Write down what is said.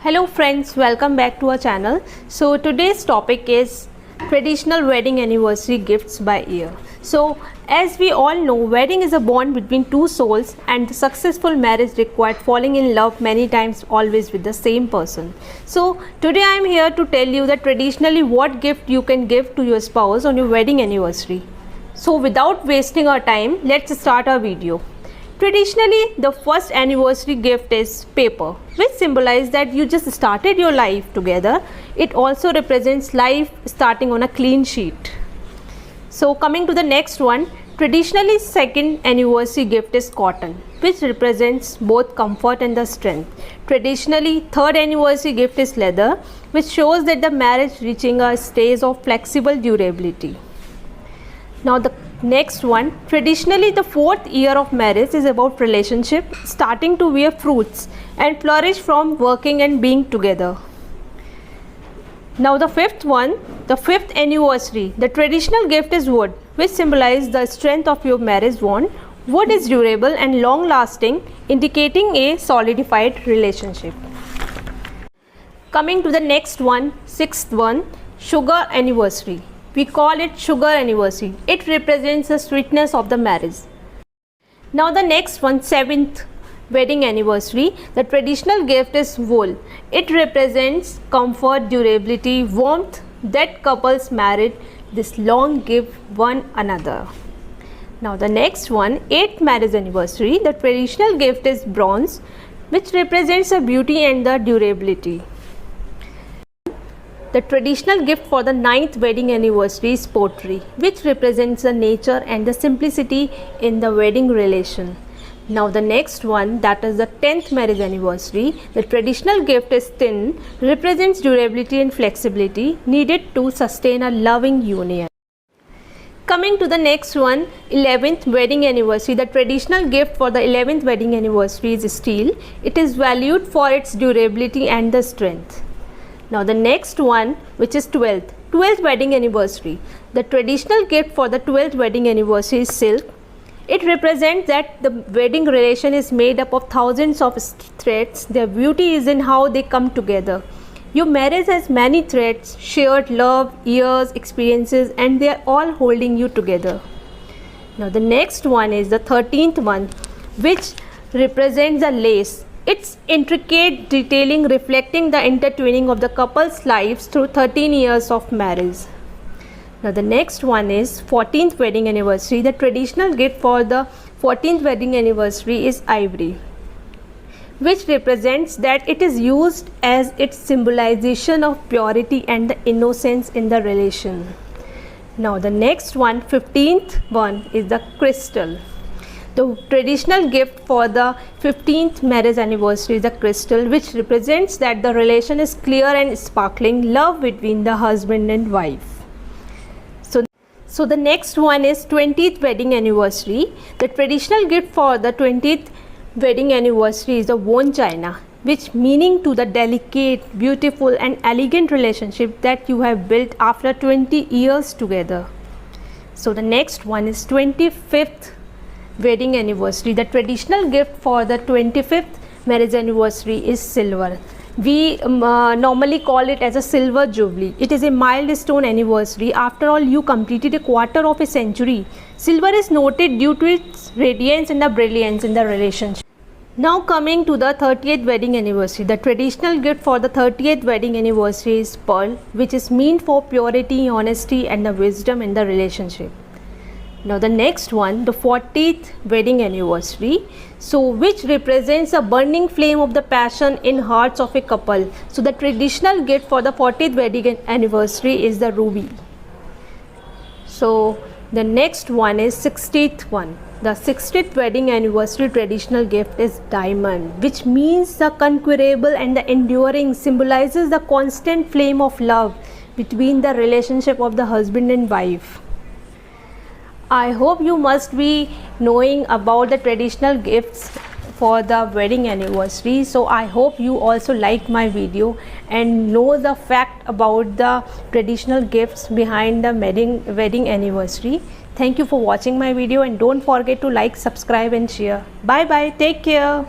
Hello friends, welcome back to our channel. So today's topic is traditional wedding anniversary gifts by year. So as we all know, wedding is a bond between two souls, and the successful marriage required falling in love many times, always with the same person. So today I am here to tell you that traditionally what gift you can give to your spouse on your wedding anniversary. So without wasting our time, let's start our video. Traditionally, the first anniversary gift is paper, which symbolizes that you just started your life together. It also represents life starting on a clean sheet. So coming to the next one, traditionally second anniversary gift is cotton, which represents both comfort and the strength. Traditionally, third anniversary gift is leather, which shows that the marriage reaching a stage of flexible durability. Now the next one, traditionally the fourth year of marriage is about relationship starting to bear fruits and flourish from working and being together. Now the fifth one, the fifth anniversary, the traditional gift is wood, which symbolizes the strength of your marriage bond. Wood is durable and long lasting, indicating a solidified relationship. Coming to the next one, sixth one, sugar anniversary. We call it sugar anniversary. It represents the sweetness of the marriage. Now the next one, seventh wedding anniversary. The traditional gift is wool. It represents comfort, durability, warmth that couples married this long give one another. Now the next one, eighth marriage anniversary. The traditional gift is bronze, which represents the beauty and the durability. The traditional gift for the ninth wedding anniversary is pottery, which represents the nature and the simplicity in the wedding relation. Now the next one, that is the 10th marriage anniversary. The traditional gift is tin, represents durability and flexibility needed to sustain a loving union. Coming to the next one, 11th wedding anniversary. The traditional gift for the 11th wedding anniversary is steel. It is valued for its durability and the strength. Now the next one, which is 12th wedding anniversary. The traditional gift for the 12th wedding anniversary is silk. It represents that the wedding relation is made up of thousands of threads. Their beauty is in how they come together. Your marriage has many threads, shared love, years, experiences, and they are all holding you together. Now the next one is the 13th one, which represents the lace. Its intricate detailing reflecting the intertwining of the couple's lives through 13 years of marriage. Now the next one is 14th wedding anniversary. The traditional gift for the 14th wedding anniversary is ivory, which represents that it is used as its symbolization of purity and the innocence in the relation. Now the next one, 15th one, is the crystal. The traditional gift for the 15th marriage anniversary is the crystal, which represents that the relation is clear and sparkling, love between the husband and wife. So the next one is 20th wedding anniversary. The traditional gift for the 20th wedding anniversary is the worn china, which meaning to the delicate, beautiful and elegant relationship that you have built after 20 years together. So the next one is 25th wedding anniversary. The traditional gift for the 25th marriage anniversary is silver. We normally call it as a silver jubilee. It is a milestone anniversary. After all, you completed a quarter of a century. Silver is noted due to its radiance and the brilliance in the relationship. Now coming to the 30th wedding anniversary. The traditional gift for the 30th wedding anniversary is pearl, which is meant for purity, honesty and the wisdom in the relationship. Now the next one, the 40th wedding anniversary, so which represents a burning flame of the passion in hearts of a couple. So the traditional gift for the 40th wedding anniversary is the ruby. So the next one is 60th one. The 60th wedding anniversary traditional gift is diamond, which means the conquerable and the enduring, symbolizes the constant flame of love between the relationship of the husband and wife. I hope you must be knowing about the traditional gifts for the wedding anniversary. So I hope you also like my video and know the fact about the traditional gifts behind the wedding anniversary. Thank you for watching my video and don't forget to like, subscribe and share. Bye bye. Take care.